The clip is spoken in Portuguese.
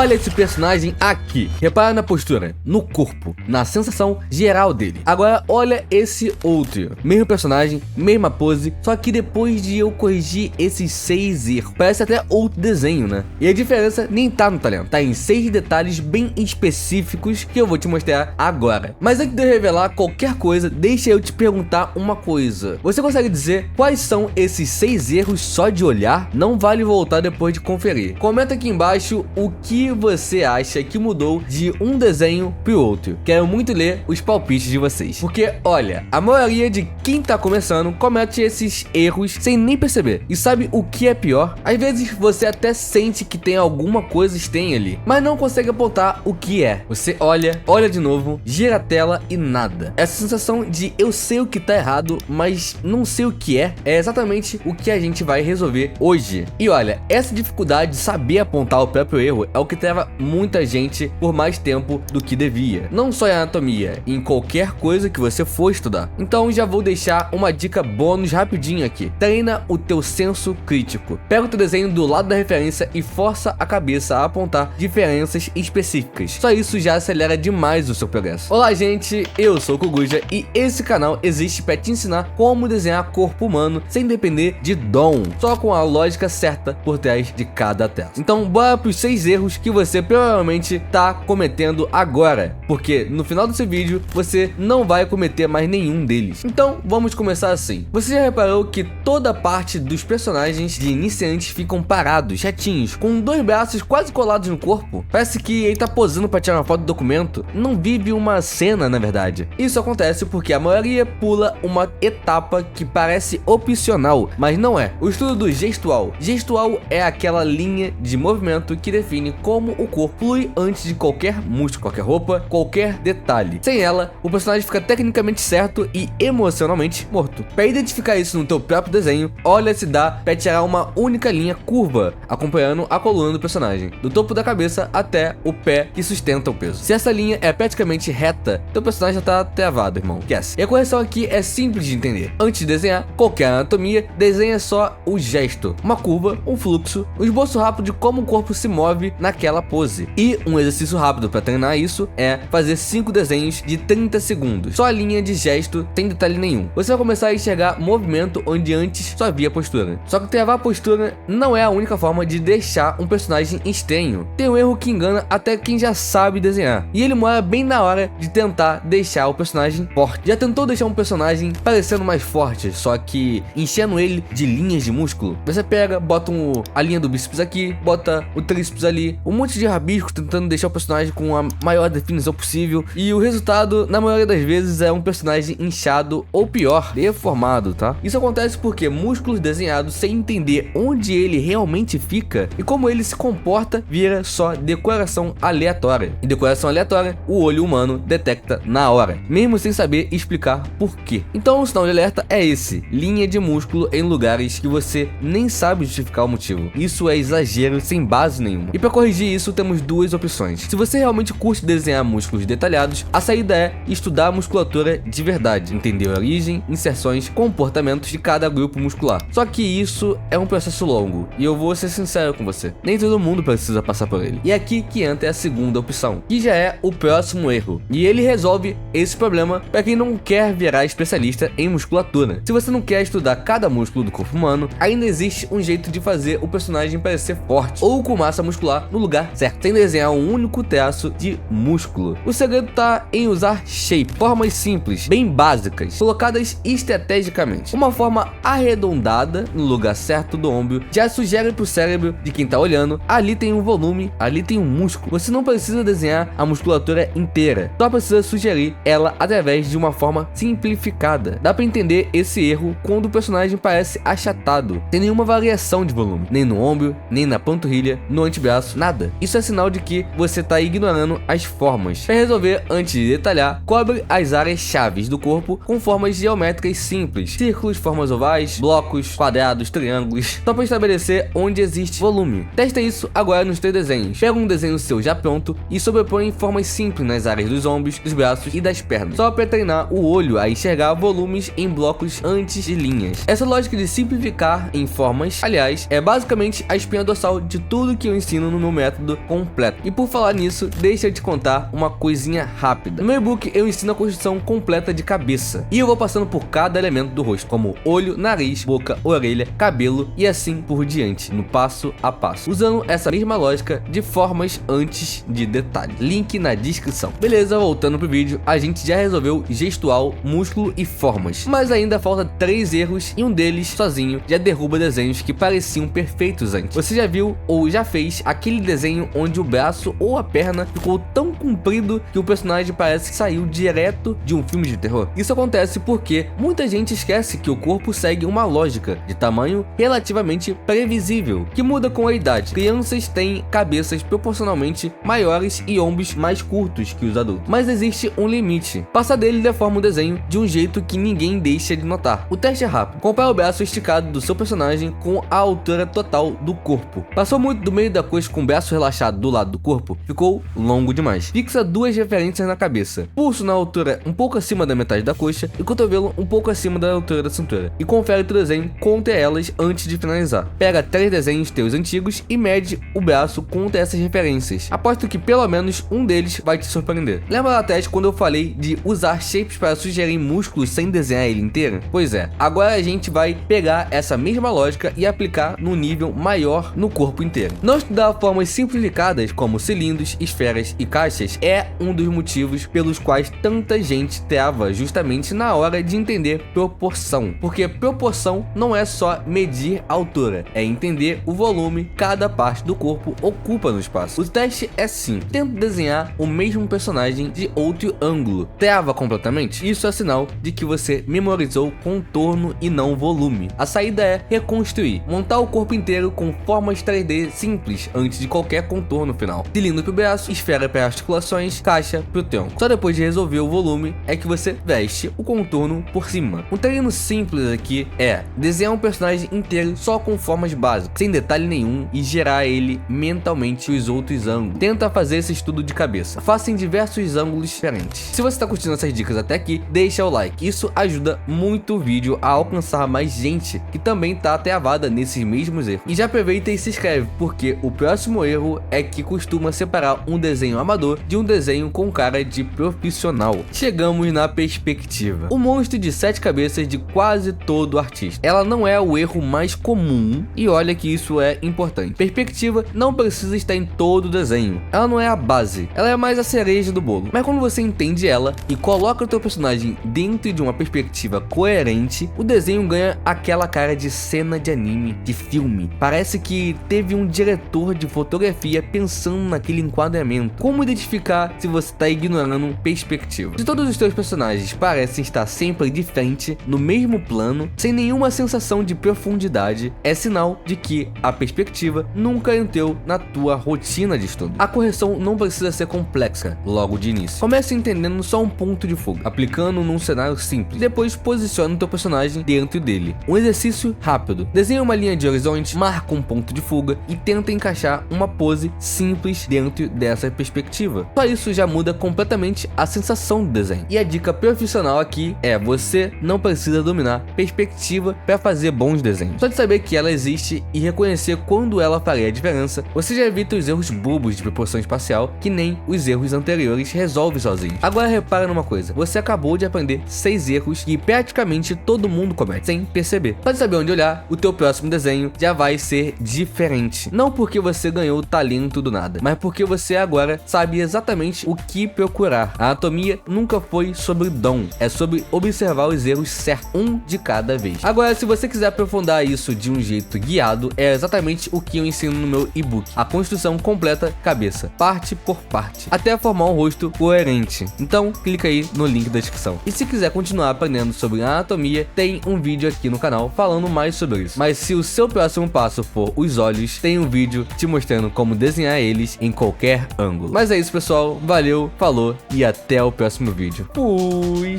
Olha esse personagem aqui. Repara na postura, no corpo, na sensação geral dele. Agora olha esse outro. Mesmo personagem, mesma pose, só que depois de eu corrigir esses 6 erros. Parece até outro desenho, né? E a diferença nem tá no talento, tá em 6 detalhes bem específicos que eu vou te mostrar agora. Mas antes de eu revelar qualquer coisa, deixa eu te perguntar uma coisa. Você consegue dizer quais são esses 6 erros só de olhar? Não vale voltar depois de conferir. Comenta aqui embaixo o que você acha que mudou de um desenho pro outro. Quero muito ler os palpites de vocês. Porque, olha, a maioria de quem tá começando comete esses erros sem nem perceber. E sabe o que é pior? Às vezes você até sente que tem alguma coisa estranha ali, mas não consegue apontar o que é. Você olha de novo, gira a tela e nada. Essa sensação de eu sei o que tá errado, mas não sei o que é exatamente o que a gente vai resolver hoje. E olha, essa dificuldade de saber apontar o próprio erro é o que trava muita gente por mais tempo do que devia. Não só em anatomia, em qualquer coisa que você for estudar. Então já vou deixar uma dica bônus rapidinho aqui. Treina o teu senso crítico. Pega o teu desenho do lado da referência e força a cabeça a apontar diferenças específicas. Só isso já acelera demais o seu progresso. Olá gente, eu sou o Koguja e esse canal existe para te ensinar como desenhar corpo humano sem depender de dom, só com a lógica certa por trás de cada tela. Então bora pros 6 erros que você provavelmente tá cometendo agora, porque no final desse vídeo você não vai cometer mais nenhum deles. Então vamos começar assim. Você já reparou que toda parte dos personagens de iniciantes ficam parados, retinhos, com 2 braços quase colados no corpo? Parece que ele tá posando para tirar uma foto do documento, não vive uma cena na verdade. Isso acontece porque a maioria pula uma etapa que parece opcional, mas não é. O estudo do gestual. Gestual é aquela linha de movimento que define como o corpo flui antes de qualquer músculo, qualquer roupa, qualquer detalhe. Sem ela, o personagem fica tecnicamente certo e emocionalmente morto. Para identificar isso no teu próprio desenho, olha se dá para tirar uma única linha curva, acompanhando a coluna do personagem, do topo da cabeça até o pé que sustenta o peso. Se essa linha é praticamente reta, teu personagem já tá travado, irmão. Esquece. E a correção aqui é simples de entender. Antes de desenhar qualquer anatomia, desenha só o gesto, uma curva, um fluxo, um esboço rápido de como o corpo se move naquela pose. E um exercício rápido para treinar isso é fazer 5 desenhos de 30 segundos. Só a linha de gesto, sem detalhe nenhum. Você vai começar a enxergar movimento onde antes só havia postura. Só que travar a postura não é a única forma de deixar um personagem estranho. Tem um erro que engana até quem já sabe desenhar. E ele mora bem na hora de tentar deixar o personagem forte. Já tentou deixar um personagem parecendo mais forte, só que enchendo ele de linhas de músculo? Você pega, bota a linha do bíceps aqui, bota o tríceps ali, um monte de rabisco tentando deixar o personagem com a maior definição possível. E o resultado, na maioria das vezes, é um personagem inchado ou pior, deformado, tá? Isso acontece porque músculos desenhados sem entender onde ele realmente fica e como ele se comporta vira só decoração aleatória. E decoração aleatória, o olho humano detecta na hora, mesmo sem saber explicar por quê. Então o sinal de alerta é esse: linha de músculo em lugares que você nem sabe justificar o motivo. Isso é exagero sem base nenhuma. E para corrigir isso temos 2 opções. Se você realmente curte desenhar músculos detalhados, a saída é estudar a musculatura de verdade, entender a origem, inserções, comportamentos de cada grupo muscular. Só que isso é um processo longo e eu vou ser sincero com você, nem todo mundo precisa passar por ele. E é aqui que entra a segunda opção, que já é o próximo erro, e ele resolve esse problema para quem não quer virar especialista em musculatura. Se você não quer estudar cada músculo do corpo humano, ainda existe um jeito de fazer o personagem parecer forte ou com massa muscular no lugar certo, sem desenhar um único traço de músculo. O segredo tá em usar shape, formas simples, bem básicas, colocadas estrategicamente. Uma forma arredondada no lugar certo do ombro já sugere pro cérebro de quem tá olhando: ali tem um volume, ali tem um músculo. Você não precisa desenhar a musculatura inteira, só precisa sugerir ela através de uma forma simplificada. Dá pra entender esse erro quando o personagem parece achatado, sem nenhuma variação de volume, nem no ombro, nem na panturrilha, no antebraço, nada. Isso é sinal de que você tá ignorando as formas. Para resolver, antes de detalhar, cobre as áreas chaves do corpo com formas geométricas simples: círculos, formas ovais, blocos, quadrados, triângulos, só para estabelecer onde existe volume. Testa isso agora nos teus desenhos. Pega um desenho seu já pronto e sobrepõe formas simples nas áreas dos ombros, dos braços e das pernas, só para treinar o olho a enxergar volumes em blocos antes de linhas. Essa lógica de simplificar em formas, aliás, é basicamente a espinha dorsal de tudo que eu ensino no meu método método completo. E por falar nisso, deixa eu te contar uma coisinha rápida. No meu e-book eu ensino a construção completa de cabeça, e eu vou passando por cada elemento do rosto, como olho, nariz, boca, orelha, cabelo e assim por diante, no passo a passo, usando essa mesma lógica de formas antes de detalhe. Link na descrição. Beleza, voltando pro vídeo, a gente já resolveu gestual, músculo e formas, mas ainda falta 3 erros e um deles, sozinho, já derruba desenhos que pareciam perfeitos antes. Você já viu ou já fez aquele desenho onde o braço ou a perna ficou tão comprido que o personagem parece que saiu direto de um filme de terror? Isso acontece porque muita gente esquece que o corpo segue uma lógica de tamanho relativamente previsível, que muda com a idade. Crianças têm cabeças proporcionalmente maiores e ombros mais curtos que os adultos, mas existe um limite. Passar dele deforma o desenho de um jeito que ninguém deixa de notar. O teste é rápido. Compare o braço esticado do seu personagem com a altura total do corpo. Passou muito do meio da coxa com o braço relaxado do lado do corpo, ficou longo demais. Fixa 2 referências na cabeça: pulso na altura um pouco acima da metade da coxa e cotovelo um pouco acima da altura da cintura, e confere o teu desenho contra elas antes de finalizar. Pega 3 desenhos teus antigos e mede o braço contra essas referências. Aposto que pelo menos um deles vai te surpreender. Lembra lá atrás quando eu falei de usar shapes para sugerir músculos sem desenhar ele inteiro? Pois é, agora a gente vai pegar essa mesma lógica e aplicar num nível maior no corpo inteiro. Não estudar formas simplificadas como cilindros, esferas e caixas é um dos motivos pelos quais tanta gente trava justamente na hora de entender proporção, porque proporção não é só medir a altura, é entender o volume que cada parte do corpo ocupa no espaço. O teste é simples: tenta desenhar o mesmo personagem de outro ângulo. Trava completamente? Isso é sinal de que você memorizou contorno e não volume. A saída é reconstruir, montar o corpo inteiro com formas 3D simples antes de qualquer contorno final. Cilindro pro braço, esfera para articulações, caixa pro tronco. Só depois de resolver o volume é que você veste o contorno por cima. Um treino simples aqui é desenhar um personagem inteiro só com formas básicas, sem detalhe nenhum, e gerar ele mentalmente os outros ângulos. Tenta fazer esse estudo de cabeça. Faça em diversos ângulos diferentes. Se você está curtindo essas dicas até aqui, deixa o like. Isso ajuda muito o vídeo a alcançar mais gente que também tá travada nesses mesmos erros. E já aproveita e se inscreve, porque o próximo erro é que costuma separar um desenho amador de um desenho com cara de profissional. Chegamos na perspectiva. O monstro de 7 cabeças de quase todo artista. Ela não é o erro mais comum, e olha que isso é importante. Perspectiva não precisa estar em todo o desenho. Ela não é a base, ela é mais a cereja do bolo. Mas quando você entende ela e coloca o teu personagem dentro de uma perspectiva coerente, o desenho ganha aquela cara de cena de anime, de filme. Parece que teve um diretor de fotografia pensando naquele enquadramento. Como identificar se você está ignorando perspectiva? Se todos os teus personagens parecem estar sempre de frente, no mesmo plano, sem nenhuma sensação de profundidade, é sinal de que a perspectiva nunca entrou na tua rotina de estudo. A correção não precisa ser complexa logo de início. Comece entendendo só um ponto de fuga, aplicando num cenário simples. Depois posicione o teu personagem dentro dele. Um exercício rápido: desenhe uma linha de horizonte, marca um ponto de fuga e tenta encaixar uma pose simples dentro dessa perspectiva. Só isso já muda completamente a sensação do desenho. E a dica profissional aqui é: você não precisa dominar perspectiva para fazer bons desenhos. Só de saber que ela existe e reconhecer quando ela faria a diferença, você já evita os erros bobos de proporção espacial que nem os erros anteriores resolve sozinho. Agora repara numa coisa: você acabou de aprender 6 erros que praticamente todo mundo comete sem perceber. Só de saber onde olhar, o teu próximo desenho já vai ser diferente. Não porque você ganhou talento do nada, mas porque você agora sabe exatamente o que procurar. A anatomia nunca foi sobre dom, é sobre observar os erros certos, um de cada vez. Agora, se você quiser aprofundar isso de um jeito guiado, é exatamente o que eu ensino no meu e-book: a construção completa cabeça, parte por parte, até formar um rosto coerente. Então, clica aí no link da descrição. E se quiser continuar aprendendo sobre anatomia, tem um vídeo aqui no canal falando mais sobre isso. Mas se o seu próximo passo for os olhos, tem um vídeo te mostrando como desenhar eles em qualquer ângulo. Mas é isso, pessoal. Valeu, falou e até o próximo vídeo. Fui!